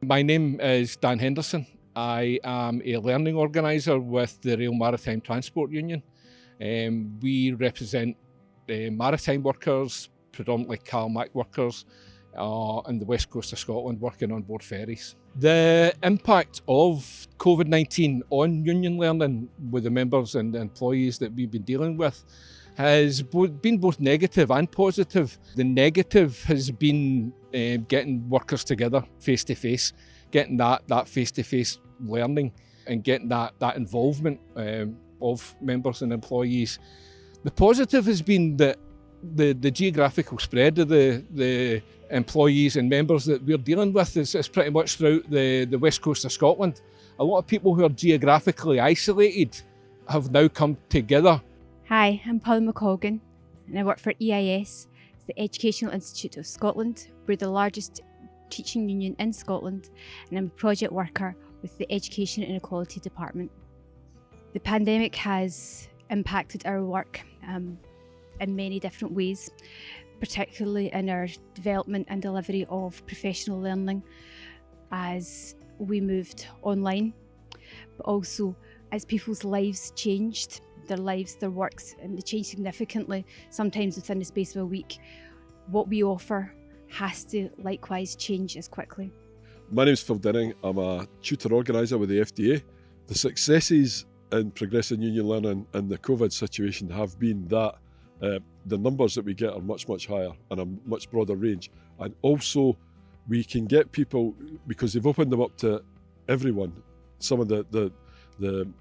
My name is Dan Henderson. I am a learning organiser with the Rail Maritime Transport Union. We represent maritime workers, predominantly CalMac workers, in the west coast of Scotland working on board ferries. The impact of COVID-19 on union learning with the members and the employees that we've been dealing with has been both negative and positive. The negative has been getting workers together face to face, getting that face to face learning and getting that involvement of members and employees. The positive has been that the geographical spread of the employees and members that we're dealing with is pretty much throughout the west coast of Scotland. A lot of people who are geographically isolated have now come together. Hi, I'm Paula McColgan and I work for EIS, the Educational Institute of Scotland. We're the largest teaching union in Scotland and I'm a project worker with the Education and Equality Department. The pandemic has impacted our work in many different ways, particularly in our development and delivery of professional learning as we moved online, but also as people's lives changed, their lives, their works, and they changed significantly, sometimes within the space of a week. What we offer has to likewise change as quickly. My name's Phil Dinning. I'm a tutor organiser with the FDA. The successes in progressive union learning in the COVID situation have been that the numbers that we get are much, much higher and a much broader range. And also we can get people, because they've opened them up to everyone, some of the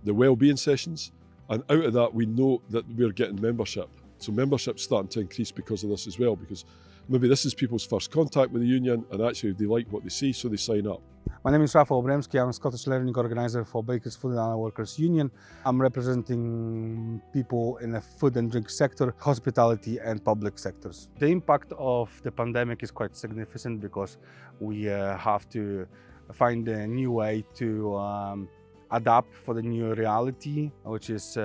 wellbeing sessions. And out of that, we know that we're getting membership. So membership's starting to increase because of this as well, because maybe this is people's first contact with the union and actually they like what they see, so they sign up. My name is Rafał Obremski. I'm a Scottish Learning Organiser for Bakers Food and Allied Workers Union. I'm representing people in the food and drink sector, hospitality and public sectors. The impact of the pandemic is quite significant because we have to find a new way to adapt for the new reality, which is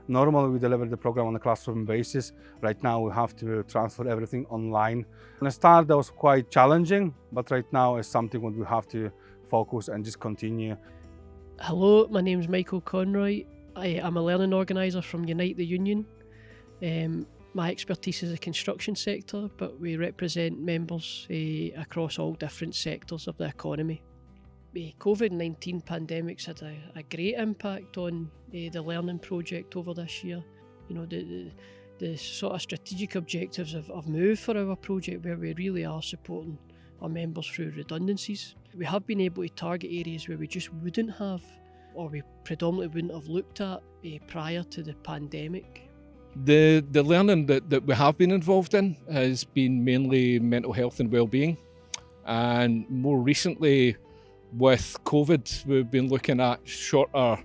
normally we deliver the program on a classroom basis. Right now we have to transfer everything online. In the start that was quite challenging, but right now it's something that we have to focus and just continue. Hello, my name's Michael Conroy. I am a learning organiser from Unite the Union. My expertise is the construction sector, but we represent members across all different sectors of the economy. The COVID-19 pandemic's had a great impact on the learning project over this year. You know, the sort of strategic objectives have moved for our project, where we really are supporting our members through redundancies. We have been able to target areas where we just wouldn't have, or we predominantly wouldn't have looked at prior to the pandemic. The learning that we have been involved in has been mainly mental health and wellbeing, and more recently with COVID we've been looking at shorter,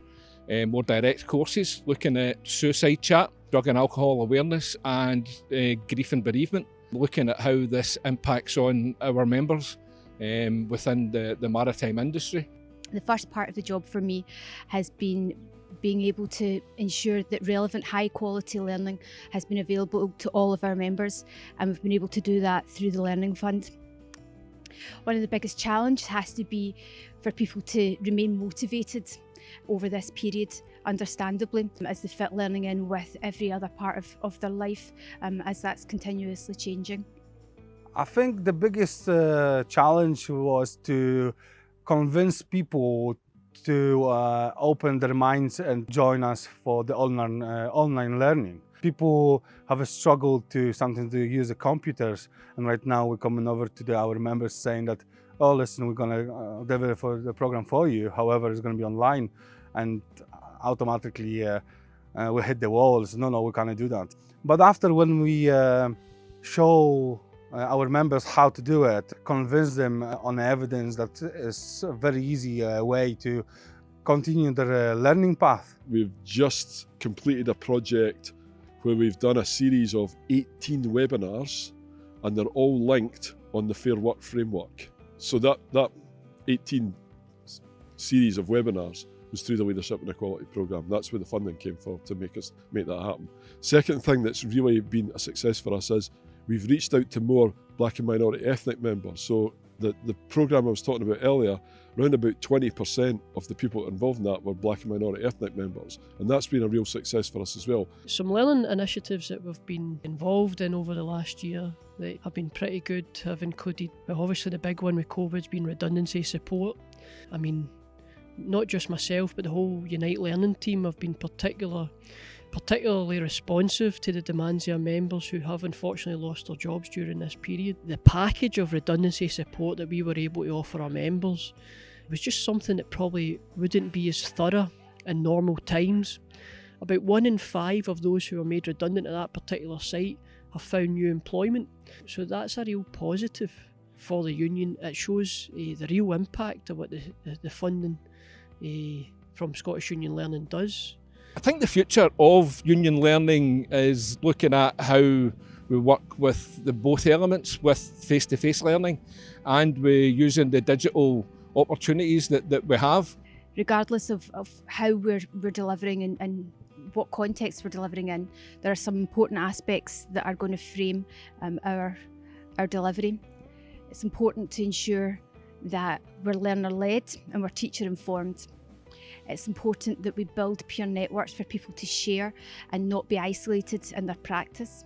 more direct courses, looking at suicide chat, drug and alcohol awareness and grief and bereavement, looking at how this impacts on our members within the maritime industry. The first part of the job for me has been being able to ensure that relevant high quality learning has been available to all of our members, and we've been able to do that through the Learning Fund. One of the biggest challenges has to be for people to remain motivated over this period, understandably, as they fit learning in with every other part of their life, as that's continuously changing. I think the biggest challenge was to convince people to open their minds and join us for the online learning. People have a struggle to sometimes to use the computers, and right now we're coming over to our members saying that, oh listen, we're going to deliver the program for you, however it's going to be online, and automatically we hit the walls. No, we can't do that. But after when we show our members how to do it, convince them on evidence that is a very easy way to continue their learning path. We've just completed a project where we've done a series of 18 webinars and they're all linked on the Fair Work framework. So that 18 series of webinars was through the Leadership and Equality programme. That's where the funding came from, to make that happen. Second thing that's really been a success for us is we've reached out to more black and minority ethnic members. So The programme I was talking about earlier, around about 20% of the people involved in that were black and minority ethnic members, and that's been a real success for us as well. Some learning initiatives that we've been involved in over the last year that have been pretty good have included, well, obviously the big one with COVID's been redundancy support. I mean, not just myself, but the whole Unite Learning team have been particularly responsive to the demands of our members who have unfortunately lost their jobs during this period. The package of redundancy support that we were able to offer our members was just something that probably wouldn't be as thorough in normal times. About 1 in 5 of those who were made redundant at that particular site have found new employment. So that's a real positive for the union. It shows the real impact of what the funding from Scottish Union Learning does. I think the future of union learning is looking at how we work with the both elements, with face-to-face learning and we're using the digital opportunities that we have. Regardless of how we're delivering and what context we're delivering in, there are some important aspects that are going to frame our delivery. It's important to ensure that we're learner-led and we're teacher-informed. It's important that we build peer networks for people to share and not be isolated in their practice.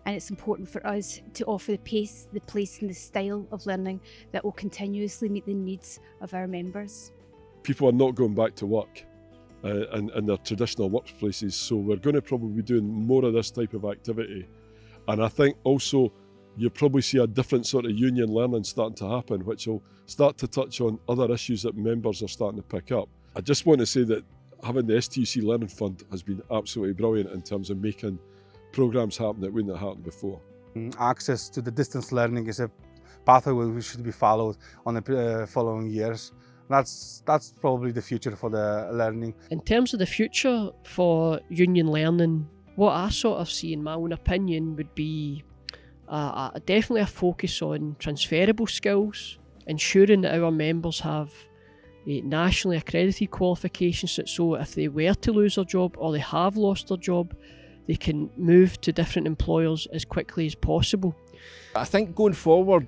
And it's important for us to offer the pace, the place and the style of learning that will continuously meet the needs of our members. People are not going back to work in their traditional workplaces, so we're going to probably be doing more of this type of activity. And I think also you'll probably see a different sort of union learning starting to happen, which will start to touch on other issues that members are starting to pick up. I just want to say that having the STUC Learning Fund has been absolutely brilliant in terms of making programmes happen that wouldn't have happened before. Access to the distance learning is a pathway which should be followed on the following years. That's probably the future for the learning. In terms of the future for union learning, what I sort of see in my own opinion would be definitely a focus on transferable skills, ensuring that our members have nationally accredited qualifications, so if they were to lose their job or they have lost their job, they can move to different employers as quickly as possible. I think going forward,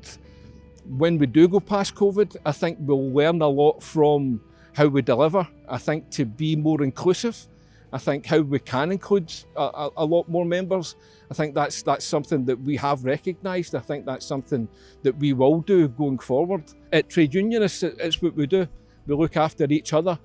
when we do go past COVID, I think we'll learn a lot from how we deliver. I think to be more inclusive, I think how we can include a lot more members. I think that's something that we have recognised. I think that's something that we will do going forward. At Trade Unionists, it's what we do. We look after each other